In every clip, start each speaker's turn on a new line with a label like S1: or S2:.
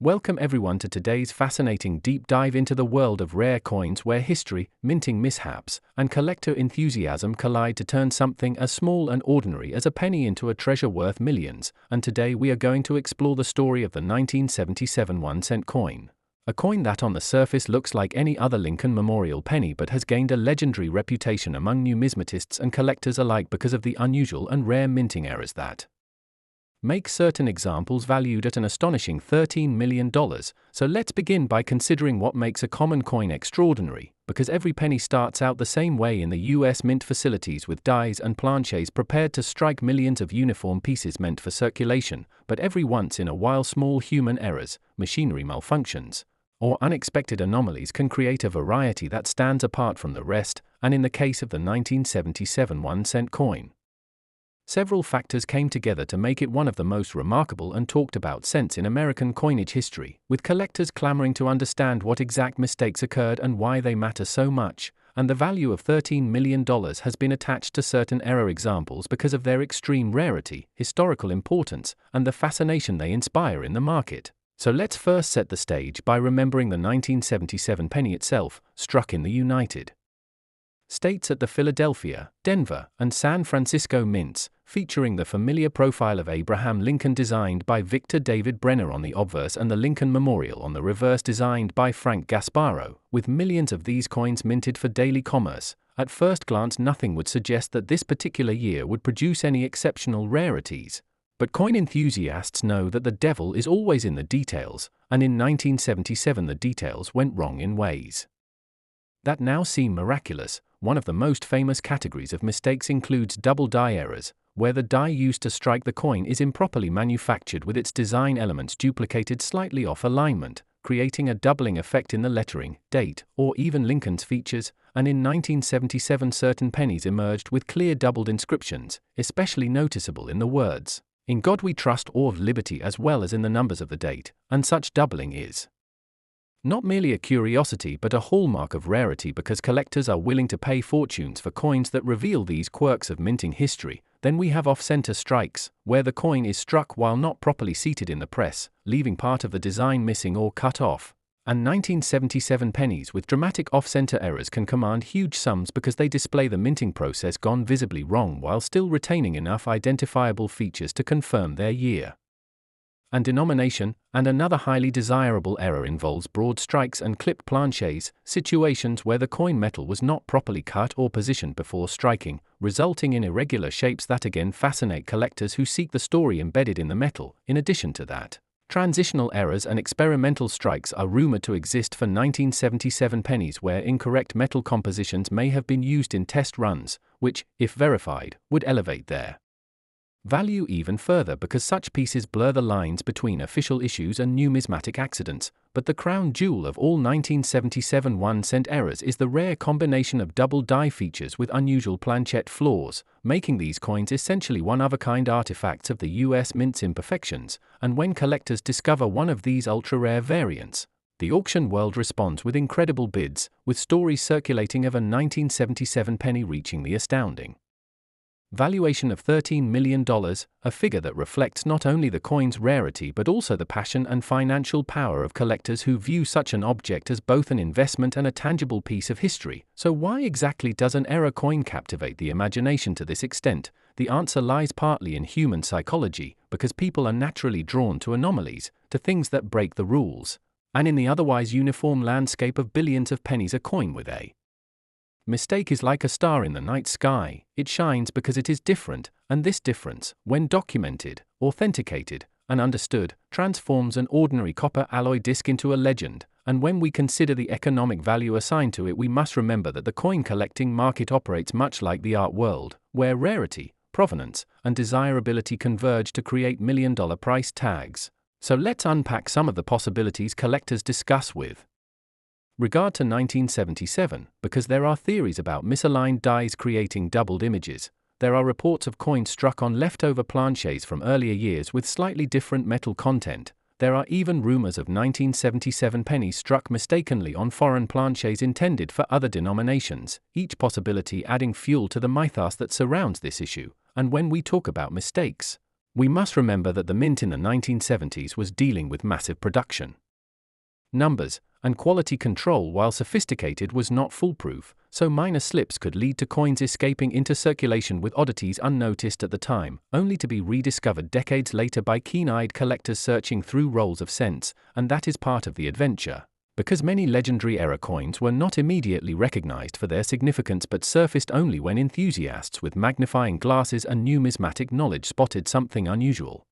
S1: Welcome everyone to today's fascinating deep dive into the world of rare coins where history, minting mishaps, and collector enthusiasm collide to turn something as small and ordinary as a penny into a treasure worth millions. And today we are going to explore the story of the 1977 1-cent coin. A coin that on the surface looks like any other Lincoln Memorial penny but has gained a legendary reputation among numismatists and collectors alike because of the unusual and rare minting errors that make certain examples valued at an astonishing $13 million. So let's begin by considering what makes a common coin extraordinary, because every penny starts out the same way in the US Mint facilities with dies and planchets prepared to strike millions of uniform pieces meant for circulation, but every once in a while small human errors, machinery malfunctions, or unexpected anomalies can create a variety that stands apart from the rest, and in the case of the 1977 1-cent coin, several factors came together to make it one of the most remarkable and talked about cents in American coinage history, with collectors clamoring to understand what exact mistakes occurred and why they matter so much, and the value of $13 million has been attached to certain error examples because of their extreme rarity, historical importance, and the fascination they inspire in the market. So let's first set the stage by remembering the 1977 penny itself, struck in the United States at the Philadelphia, Denver, and San Francisco mints, featuring the familiar profile of Abraham Lincoln designed by Victor David Brenner on the obverse and the Lincoln Memorial on the reverse designed by Frank Gasparo, with millions of these coins minted for daily commerce. At first glance nothing would suggest that this particular year would produce any exceptional rarities. But coin enthusiasts know that the devil is always in the details, and in 1977 the details went wrong in ways that now seem miraculous. One of the most famous categories of mistakes includes double die errors, where the die used to strike the coin is improperly manufactured with its design elements duplicated slightly off alignment, creating a doubling effect in the lettering, date, or even Lincoln's features. And in 1977 certain pennies emerged with clear doubled inscriptions, especially noticeable in the words, "In God We Trust" or of liberty, as well as in the numbers of the date, and such doubling is not merely a curiosity but a hallmark of rarity because collectors are willing to pay fortunes for coins that reveal these quirks of minting history. Then we have off-center strikes, where the coin is struck while not properly seated in the press, leaving part of the design missing or cut off. And 1977 pennies with dramatic off-center errors can command huge sums because they display the minting process gone visibly wrong while still retaining enough identifiable features to confirm their year and denomination. And another highly desirable error involves broad strikes and clipped planchets, situations where the coin metal was not properly cut or positioned before striking, resulting in irregular shapes that again fascinate collectors who seek the story embedded in the metal. In addition to that, transitional errors and experimental strikes are rumored to exist for 1977 pennies where incorrect metal compositions may have been used in test runs, which, if verified, would elevate their value even further because such pieces blur the lines between official issues and numismatic accidents. But the crown jewel of all 1977 1-cent errors is the rare combination of double die features with unusual planchette flaws, making these coins essentially one-of-a-kind artifacts of the US Mint's imperfections. And when collectors discover one of these ultra-rare variants, the auction world responds with incredible bids, with stories circulating of a 1977 penny reaching the astounding valuation of $13 million, a figure that reflects not only the coin's rarity but also the passion and financial power of collectors who view such an object as both an investment and a tangible piece of history. So why exactly does an error coin captivate the imagination to this extent? The answer lies partly in human psychology, because people are naturally drawn to anomalies, to things that break the rules, and in the otherwise uniform landscape of billions of pennies a coin with a mistake is like a star in the night sky. It shines because it is different, and this difference, when documented, authenticated, and understood, transforms an ordinary copper alloy disc into a legend. And when we consider the economic value assigned to it, we must remember that the coin collecting market operates much like the art world, where rarity, provenance, and desirability converge to create million-dollar price tags. So let's unpack some of the possibilities collectors discuss with regard to 1977, because there are theories about misaligned dies creating doubled images. There are reports of coins struck on leftover planchets from earlier years with slightly different metal content. There are even rumors of 1977 pennies struck mistakenly on foreign planchets intended for other denominations, each possibility adding fuel to the mythos that surrounds this issue. And when we talk about mistakes, We must remember that the mint in the 1970s was dealing with massive production numbers and quality control. While sophisticated, was not foolproof, so minor slips could lead to coins escaping into circulation with oddities unnoticed at the time, only to be rediscovered decades later by keen-eyed collectors searching through rolls of cents, and that is part of the adventure. Because many legendary era coins were not immediately recognized for their significance but surfaced only when enthusiasts with magnifying glasses and numismatic knowledge spotted something unusual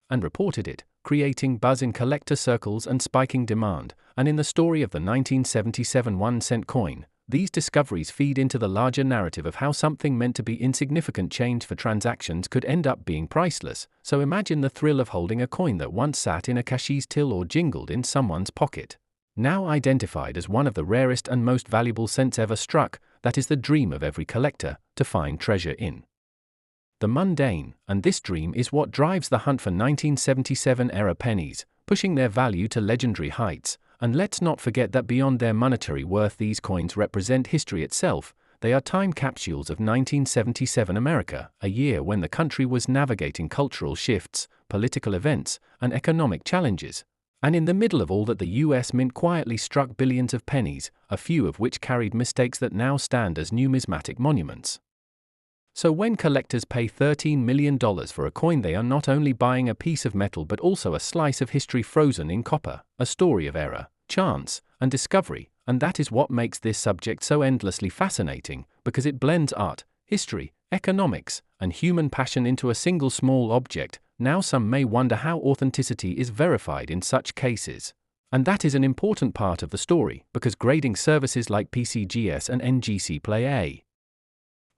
S1: and reported it, creating buzz in collector circles and spiking demand. And in the story of the 1977 1-cent coin, these discoveries feed into the larger narrative of how something meant to be insignificant change for transactions could end up being priceless. So imagine the thrill of holding a coin that once sat in a cashier's till or jingled in someone's pocket, now identified as one of the rarest and most valuable cents ever struck. That is the dream of every collector, to find treasure in the mundane, and this dream is what drives the hunt for 1977-era pennies, pushing their value to legendary heights. And let's not forget that beyond their monetary worth, these coins represent history itself. They are time capsules of 1977 America, a year when the country was navigating cultural shifts, political events, and economic challenges. And in the middle of all that, the US Mint quietly struck billions of pennies, a few of which carried mistakes that now stand as numismatic monuments. So when collectors pay $13 million for a coin, they are not only buying a piece of metal but also a slice of history frozen in copper, a story of error, chance, and discovery. And that is what makes this subject so endlessly fascinating, because it blends art, history, economics, and human passion into a single small object. Now some may wonder how authenticity is verified in such cases. And that is an important part of the story, because grading services like PCGS and NGC play a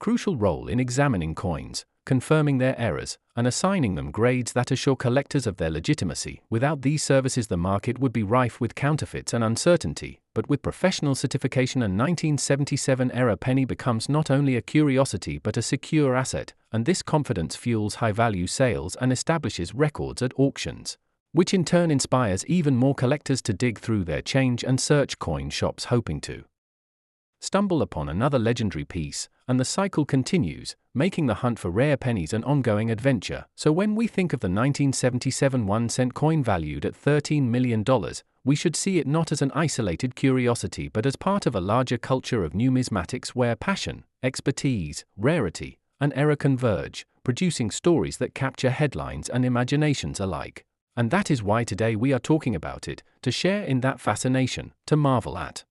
S1: crucial role in examining coins, confirming their errors, and assigning them grades that assure collectors of their legitimacy. Without these services, the market would be rife with counterfeits and uncertainty, but with professional certification, a 1977-era penny becomes not only a curiosity but a secure asset, and this confidence fuels high-value sales and establishes records at auctions, which in turn inspires even more collectors to dig through their change and search coin shops hoping to stumble upon another legendary piece, and the cycle continues, making the hunt for rare pennies an ongoing adventure. So when we think of the 1977 1-cent coin valued at $13 million, we should see it not as an isolated curiosity but as part of a larger culture of numismatics where passion, expertise, rarity, and error converge, producing stories that capture headlines and imaginations alike. And that is why today we are talking about it, to share in that fascination, to marvel at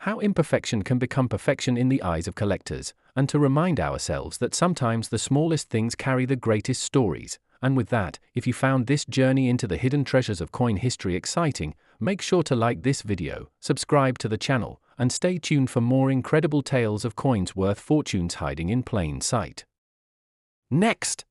S1: how imperfection can become perfection in the eyes of collectors, and to remind ourselves that sometimes the smallest things carry the greatest stories. And with that, if you found this journey into the hidden treasures of coin history exciting, make sure to like this video, subscribe to the channel, and stay tuned for more incredible tales of coins worth fortunes hiding in plain sight. Next,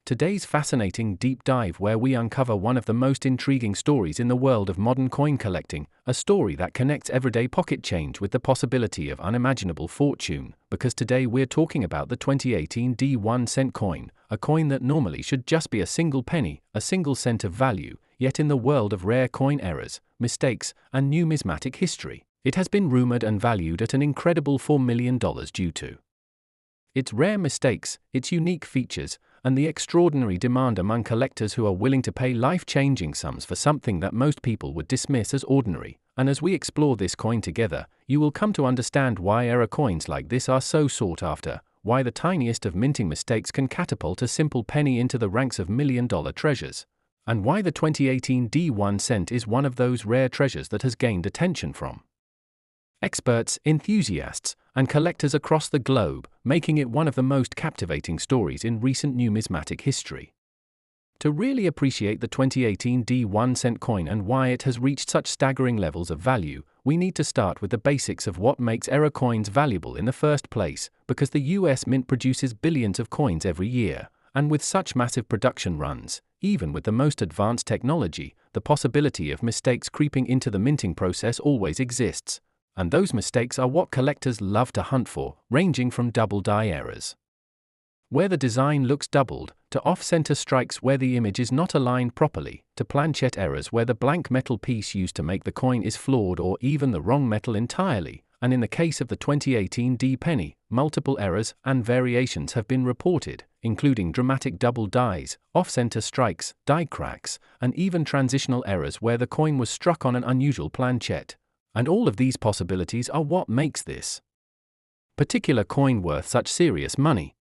S1: today's fascinating deep dive, where we uncover one of the most intriguing stories in the world of modern coin collecting, a story that connects everyday pocket change with the possibility of unimaginable fortune. Because today we're talking about the 2018 1-cent coin, a coin that normally should just be a single penny, a single cent of value, yet in the world of rare coin errors, mistakes, and numismatic history, it has been rumored and valued at an incredible $4 million due to its rare mistakes, its unique features, and the extraordinary demand among collectors who are willing to pay life-changing sums for something that most people would dismiss as ordinary. And as we explore this coin together, you will come to understand why error coins like this are so sought after, why the tiniest of minting mistakes can catapult a simple penny into the ranks of million-dollar treasures, and why the 2018 1-cent is one of those rare treasures that has gained attention from experts, enthusiasts, and collectors across the globe, making it one of the most captivating stories in recent numismatic history. To really appreciate the 2018 1-cent coin and why it has reached such staggering levels of value, we need to start with the basics of what makes error coins valuable in the first place, because the US Mint produces billions of coins every year, and with such massive production runs, even with the most advanced technology, the possibility of mistakes creeping into the minting process always exists. And those mistakes are what collectors love to hunt for, ranging from double die errors, where the design looks doubled, to off-center strikes where the image is not aligned properly, to planchet errors where the blank metal piece used to make the coin is flawed or even the wrong metal entirely. And in the case of the 2018 penny, multiple errors and variations have been reported, including dramatic double dies, off-center strikes, die cracks, and even transitional errors where the coin was struck on an unusual planchet. And all of these possibilities are what makes this particular coin worth such serious money.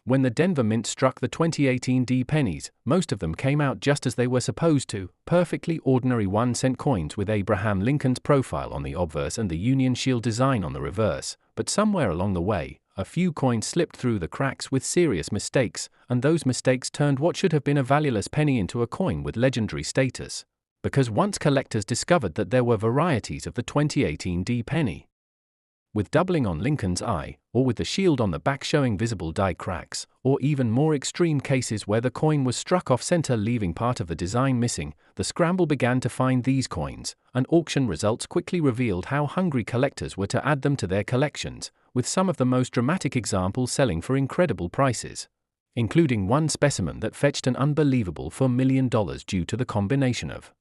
S1: When the Denver Mint struck the 2018 D pennies, most of them came out just as they were supposed to, perfectly ordinary 1-cent coins with Abraham Lincoln's profile on the obverse and the Union Shield design on the reverse, but somewhere along the way, a few coins slipped through the cracks with serious mistakes, and those mistakes turned what should have been a valueless penny into a coin with legendary status. Because once collectors discovered that there were varieties of the 2018 D penny, with doubling on Lincoln's eye, or with the shield on the back showing visible die cracks, or even more extreme cases where the coin was struck off-center leaving part of the design missing, the scramble began to find these coins, and auction results quickly revealed how hungry collectors were to add them to their collections, with some of the most dramatic examples selling for incredible prices, including one specimen that fetched an unbelievable $4 million due to the combination of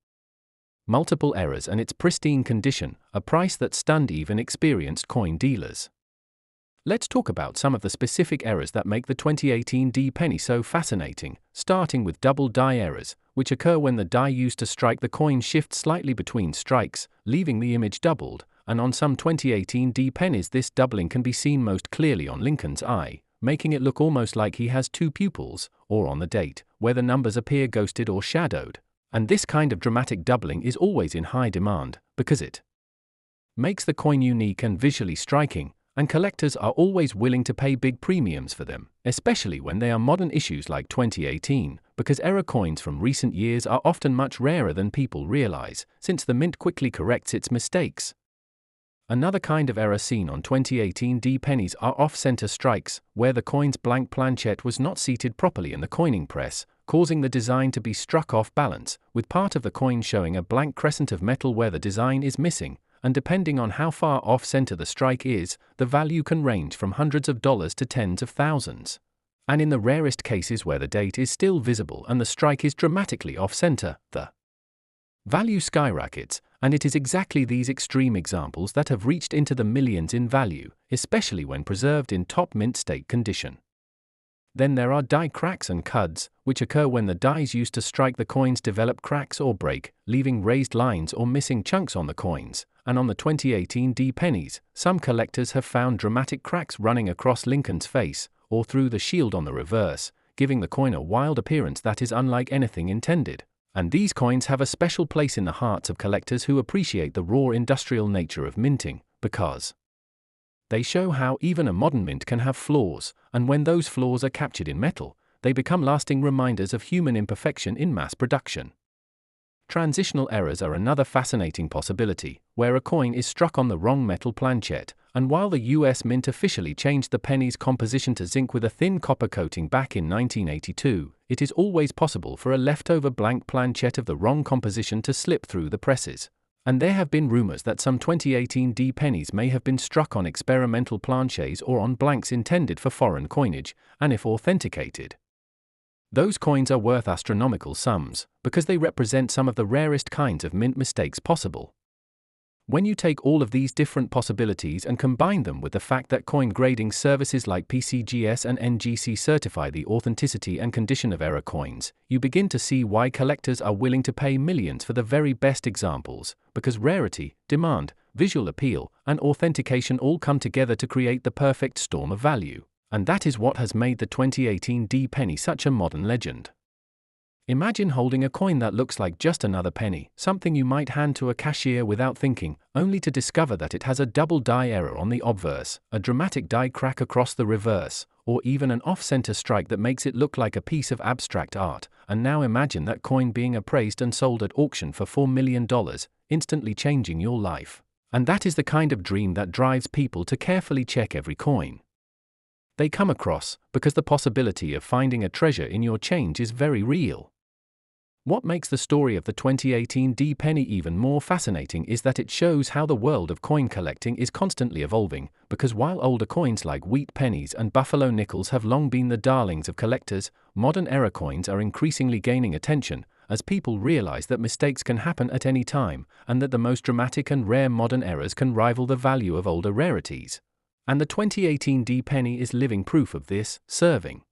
S1: multiple errors and its pristine condition, a price that stunned even experienced coin dealers. Let's talk about some of the specific errors that make the 2018 D penny so fascinating, starting with double die errors, which occur when the die used to strike the coin shifts slightly between strikes, leaving the image doubled, and on some 2018 D pennies this doubling can be seen most clearly on Lincoln's eye, making it look almost like he has two pupils, or on the date, where the numbers appear ghosted or shadowed. And this kind of dramatic doubling is always in high demand, because it makes the coin unique and visually striking, and collectors are always willing to pay big premiums for them, especially when they are modern issues like 2018, because error coins from recent years are often much rarer than people realize, since the mint quickly corrects its mistakes. Another kind of error seen on 2018 D pennies are off-center strikes, where the coin's blank planchet was not seated properly in the coining press, causing the design to be struck off balance, with part of the coin showing a blank crescent of metal where the design is missing, and depending on how far off-center the strike is, the value can range from hundreds of dollars to tens of thousands. And in the rarest cases where the date is still visible and the strike is dramatically off-center, the value skyrockets, and it is exactly these extreme examples that have reached into the millions in value, especially when preserved in top mint state condition. Then there are die cracks and cuds, which occur when the dies used to strike the coins develop cracks or break, leaving raised lines or missing chunks on the coins, and on the 2018 D pennies, some collectors have found dramatic cracks running across Lincoln's face, or through the shield on the reverse, giving the coin a wild appearance that is unlike anything intended. And these coins have a special place in the hearts of collectors who appreciate the raw industrial nature of minting, because they show how even a modern mint can have flaws, and when those flaws are captured in metal, they become lasting reminders of human imperfection in mass production. Transitional errors are another fascinating possibility, where a coin is struck on the wrong metal planchet, and while the US Mint officially changed the penny's composition to zinc with a thin copper coating back in 1982, it is always possible for a leftover blank planchet of the wrong composition to slip through the presses. And there have been rumors that some 2018 D pennies may have been struck on experimental planchets or on blanks intended for foreign coinage, and if authenticated, those coins are worth astronomical sums, because they represent some of the rarest kinds of mint mistakes possible. When you take all of these different possibilities and combine them with the fact that coin grading services like PCGS and NGC certify the authenticity and condition of error coins, you begin to see why collectors are willing to pay millions for the very best examples, because rarity, demand, visual appeal, and authentication all come together to create the perfect storm of value. And that is what has made the 2018 D penny such a modern legend. Imagine holding a coin that looks like just another penny, something you might hand to a cashier without thinking, only to discover that it has a double die error on the obverse, a dramatic die crack across the reverse, or even an off-center strike that makes it look like a piece of abstract art. And now imagine that coin being appraised and sold at auction for $4 million, instantly changing your life. And that is the kind of dream that drives people to carefully check every coin they come across, because the possibility of finding a treasure in your change is very real. What makes the story of the 2018 D penny even more fascinating is that it shows how the world of coin collecting is constantly evolving, because while older coins like wheat pennies and buffalo nickels have long been the darlings of collectors, modern error coins are increasingly gaining attention, as people realize that mistakes can happen at any time, and that the most dramatic and rare modern errors can rival the value of older rarities. And the 2018 D penny is living proof of this, serving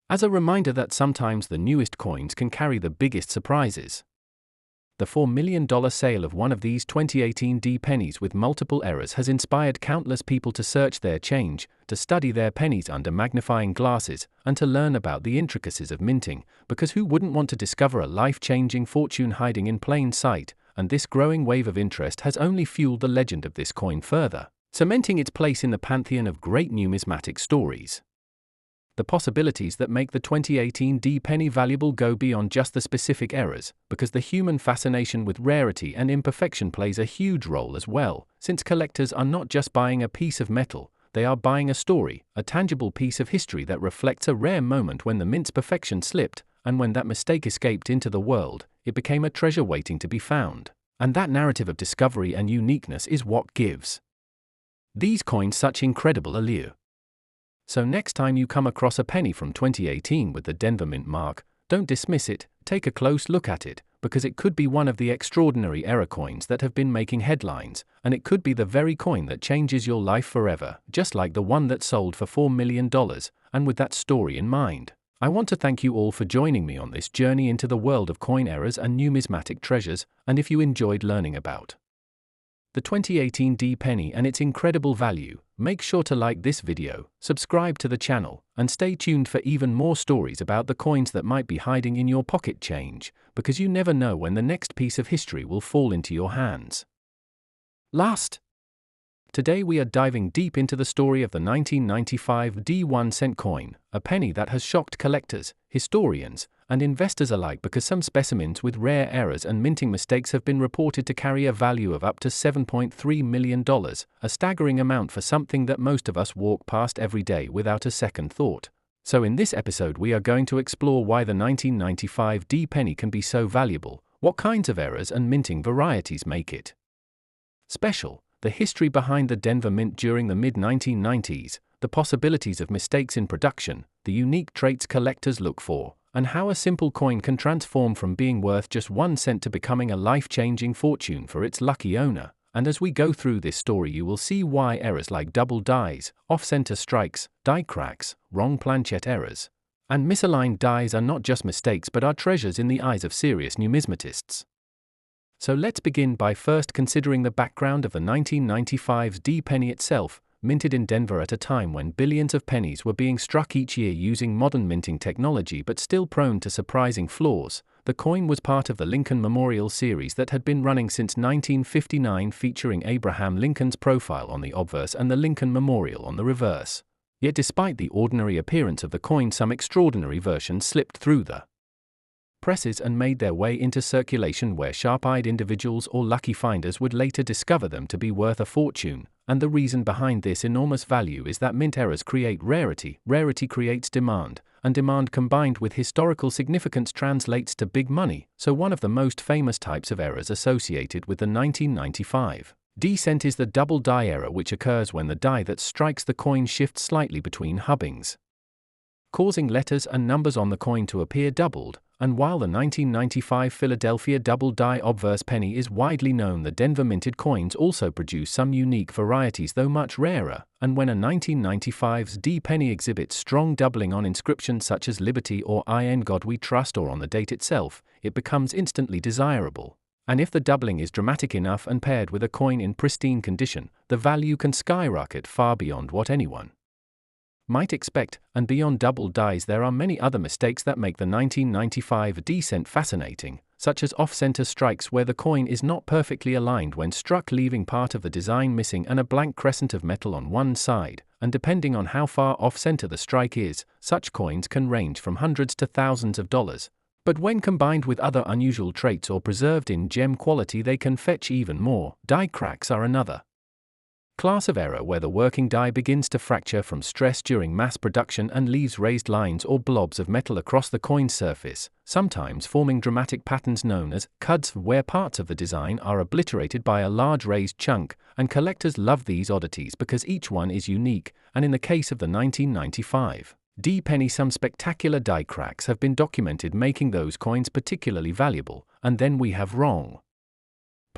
S1: as a reminder that sometimes the newest coins can carry the biggest surprises. The $4 million sale of one of these 2018 D pennies with multiple errors has inspired countless people to search their change, to study their pennies under magnifying glasses, and to learn about the intricacies of minting, because who wouldn't want to discover a life-changing fortune hiding in plain sight? And this growing wave of interest has only fueled the legend of this coin further, cementing its place in the pantheon of great numismatic stories. The possibilities that make the 2018 D penny valuable go beyond just the specific errors, because the human fascination with rarity and imperfection plays a huge role as well, since collectors are not just buying a piece of metal, they are buying a story, a tangible piece of history that reflects a rare moment when the mint's perfection slipped, and when that mistake escaped into the world, it became a treasure waiting to be found. And that narrative of discovery and uniqueness is what gives these coins such incredible allure. So next time you come across a penny from 2018 with the Denver Mint mark, don't dismiss it, take a close look at it, because it could be one of the extraordinary error coins that have been making headlines, and it could be the very coin that changes your life forever, just like the one that sold for $4 million, and with that story in mind. I want to thank you all for joining me on this journey into the world of coin errors and numismatic treasures, and if you enjoyed learning about the 2018 D penny and its incredible value, make sure to like this video, subscribe to the channel, and stay tuned for even more stories about the coins that might be hiding in your pocket change, because you never know when the next piece of history will fall into your hands. Today we are diving deep into the story of the 1995 D 1-cent coin, a penny that has shocked collectors, historians, and investors alike because some specimens with rare errors and minting mistakes have been reported to carry a value of up to $7.3 million, a staggering amount for something that most of us walk past every day without a second thought. So in this episode we are going to explore why the 1995 D penny can be so valuable, what kinds of errors and minting varieties make it special, the history behind the Denver Mint during the mid-1990s, the possibilities of mistakes in production, the unique traits collectors look for, and how a simple coin can transform from being worth just 1 cent to becoming a life-changing fortune for its lucky owner. And as we go through this story you will see why errors like double dies, off-center strikes, die cracks, wrong planchet errors, and misaligned dies are not just mistakes but are treasures in the eyes of serious numismatists. So let's begin by first considering the background of the 1995's D penny itself, minted in Denver at a time when billions of pennies were being struck each year using modern minting technology but still prone to surprising flaws. The coin was part of the Lincoln Memorial series that had been running since 1959, featuring Abraham Lincoln's profile on the obverse and the Lincoln Memorial on the reverse. Yet despite the ordinary appearance of the coin, some extraordinary versions slipped through the presses and made their way into circulation, where sharp-eyed individuals or lucky finders would later discover them to be worth a fortune. And the reason behind this enormous value is that mint errors create rarity, rarity creates demand, and demand combined with historical significance translates to big money. So one of the most famous types of errors associated with the 1995 D cent is the double die error, which occurs when the die that strikes the coin shifts slightly between hubbings, causing letters and numbers on the coin to appear doubled. And while the 1995 Philadelphia double die obverse penny is widely known, the Denver minted coins also produce some unique varieties, though much rarer. And when a 1995's D penny exhibits strong doubling on inscriptions such as Liberty or In God We Trust, or on the date itself, it becomes instantly desirable. And if the doubling is dramatic enough and paired with a coin in pristine condition, the value can skyrocket far beyond what anyone might expect. And beyond double dies there are many other mistakes that make the 1995 D cent fascinating, such as off-center strikes where the coin is not perfectly aligned when struck, leaving part of the design missing and a blank crescent of metal on one side. And depending on how far off-center the strike is, such coins can range from hundreds to thousands of dollars. But when combined with other unusual traits or preserved in gem quality, they can fetch even more. Die cracks are another class of error where the working die begins to fracture from stress during mass production and leaves raised lines or blobs of metal across the coin's surface, sometimes forming dramatic patterns known as cuds, where parts of the design are obliterated by a large raised chunk. And collectors love these oddities because each one is unique, and in the case of the 1995 D penny, some spectacular die cracks have been documented, making those coins particularly valuable. And then we have wrong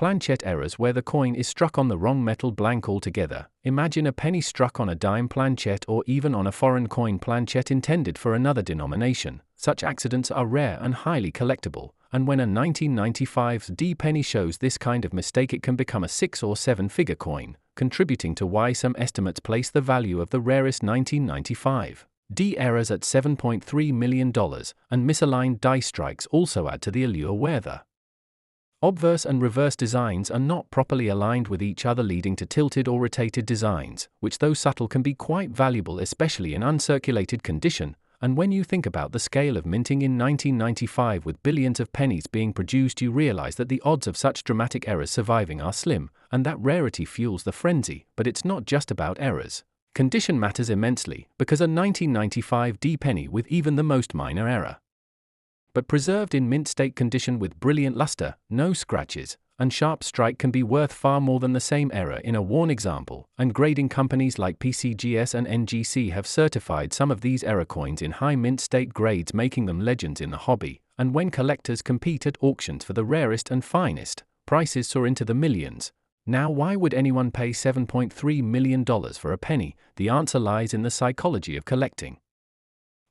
S1: Planchette errors where the coin is struck on the wrong metal blank altogether. Imagine a penny struck on a dime planchette or even on a foreign coin planchette intended for another denomination. Such accidents are rare and highly collectible, and when a 1995's D penny shows this kind of mistake, it can become a 6- or 7-figure coin, contributing to why some estimates place the value of the rarest 1995 D errors at $7.3 million, and misaligned die strikes also add to the allure where the obverse and reverse designs are not properly aligned with each other, leading to tilted or rotated designs, which though subtle can be quite valuable, especially in uncirculated condition. And when you think about the scale of minting in 1995 with billions of pennies being produced, you realize that the odds of such dramatic errors surviving are slim, and that rarity fuels the frenzy. But it's not just about errors. Condition matters immensely, because a 1995 D penny with even the most minor error, but preserved in mint state condition with brilliant luster, no scratches, and sharp strike, can be worth far more than the same error in a worn example. And grading companies like PCGS and NGC have certified some of these error coins in high mint state grades, making them legends in the hobby. And when collectors compete at auctions for the rarest and finest, prices soar into the millions. Now, why would anyone pay $7.3 million for a penny? The answer lies in the psychology of collecting,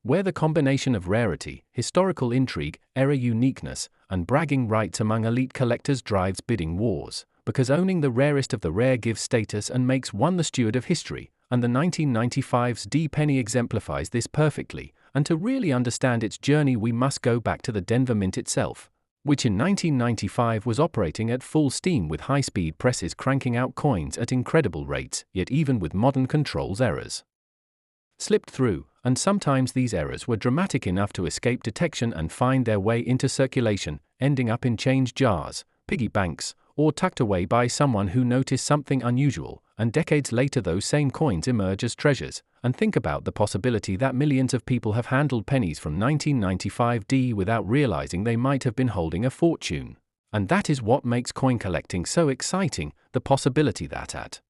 S1: where the combination of rarity, historical intrigue, error uniqueness, and bragging rights among elite collectors drives bidding wars, because owning the rarest of the rare gives status and makes one the steward of history, and the 1995's D penny exemplifies this perfectly. And to really understand its journey, we must go back to the Denver Mint itself, which in 1995 was operating at full steam with high-speed presses cranking out coins at incredible rates, yet even with modern controls, errors slipped through, and sometimes these errors were dramatic enough to escape detection and find their way into circulation, ending up in change jars, piggy banks, or tucked away by someone who noticed something unusual, and decades later those same coins emerge as treasures. And think about the possibility that millions of people have handled pennies from 1995 D without realizing they might have been holding a fortune. And that is what makes coin collecting so exciting, the possibility that at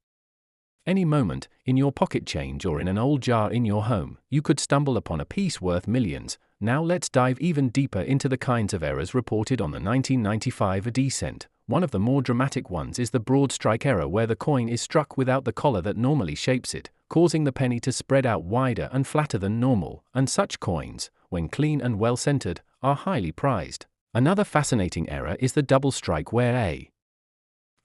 S1: any moment, in your pocket change or in an old jar in your home, you could stumble upon a piece worth millions. Now let's dive even deeper into the kinds of errors reported on the 1995 D cent. One of the more dramatic ones is the broad strike error, where the coin is struck without the collar that normally shapes it, causing the penny to spread out wider and flatter than normal. And such coins, when clean and well centered, are highly prized. Another fascinating error is the double strike, where a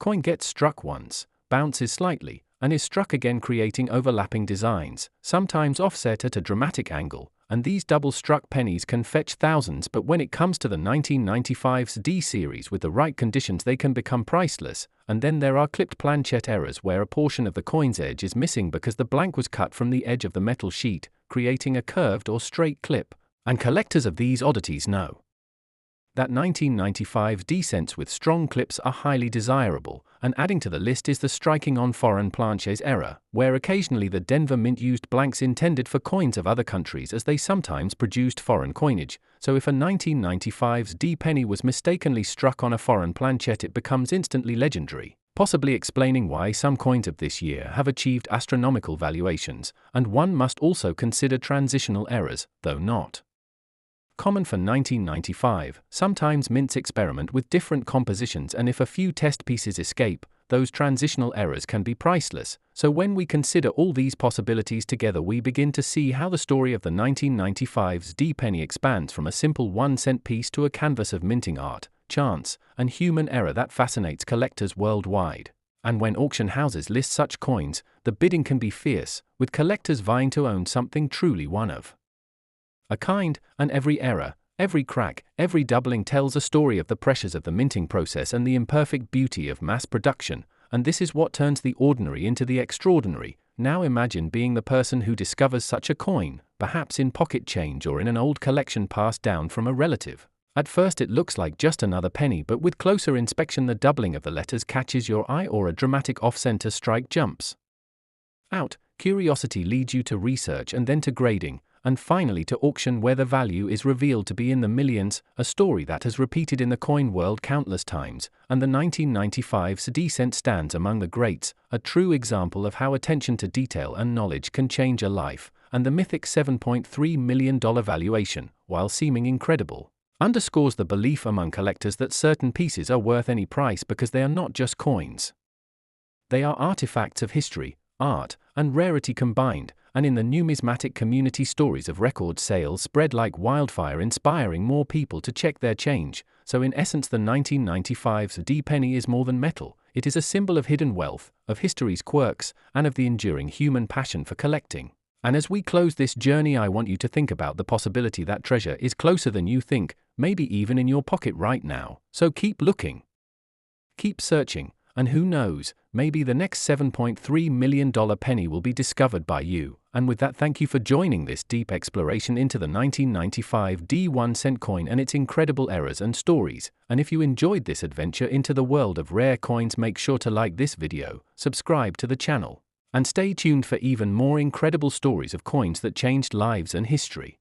S1: coin gets struck once, bounces slightly, and is struck again, creating overlapping designs, sometimes offset at a dramatic angle. And these double-struck pennies can fetch thousands, but when it comes to the 1995's D series with the right conditions, they can become priceless. And then there are clipped planchette errors, where a portion of the coin's edge is missing because the blank was cut from the edge of the metal sheet, creating a curved or straight clip. And collectors of these oddities know that 1995 D cents with strong clips are highly desirable. And adding to the list is the striking on foreign planches error, where occasionally the Denver Mint used blanks intended for coins of other countries, as they sometimes produced foreign coinage. So if a 1995's D penny was mistakenly struck on a foreign planchette, it becomes instantly legendary, possibly explaining why some coins of this year have achieved astronomical valuations. And one must also consider transitional errors, though not common for 1995. Sometimes mints experiment with different compositions, and if a few test pieces escape, those transitional errors can be priceless. So when we consider all these possibilities together, we begin to see how the story of the 1995's D penny expands from a simple 1-cent piece to a canvas of minting art, chance, and human error that fascinates collectors worldwide. And when auction houses list such coins, the bidding can be fierce, with collectors vying to own something truly one of a kind. And every error, every crack, every doubling tells a story of the pressures of the minting process and the imperfect beauty of mass production. And this is what turns the ordinary into the extraordinary. Now imagine being the person who discovers such a coin, perhaps in pocket change or in an old collection passed down from a relative. At first it looks like just another penny, but with closer inspection the doubling of the letters catches your eye, or a dramatic off-center strike jumps out. Curiosity leads you to research, and then to grading, and finally to auction, where the value is revealed to be in the millions, a story that has repeated in the coin world countless times. And the 1995's D cent stands among the greats, a true example of how attention to detail and knowledge can change a life. And the mythic $7.3 million valuation, while seeming incredible, underscores the belief among collectors that certain pieces are worth any price because they are not just coins. They are artifacts of history, art, and rarity combined, and in the numismatic community, stories of record sales spread like wildfire, inspiring more people to check their change. So in essence, the 1995's D-penny is more than metal. It is a symbol of hidden wealth, of history's quirks, and of the enduring human passion for collecting. And as we close this journey, I want you to think about the possibility that treasure is closer than you think, maybe even in your pocket right now. So keep looking, keep searching, and who knows, maybe the next $7.3 million penny will be discovered by you. And with that, thank you for joining this deep exploration into the 1995 D1 coin and its incredible eras and stories. And if you enjoyed this adventure into the world of rare coins, make sure to like this video, subscribe to the channel, and stay tuned for even more incredible stories of coins that changed lives and history.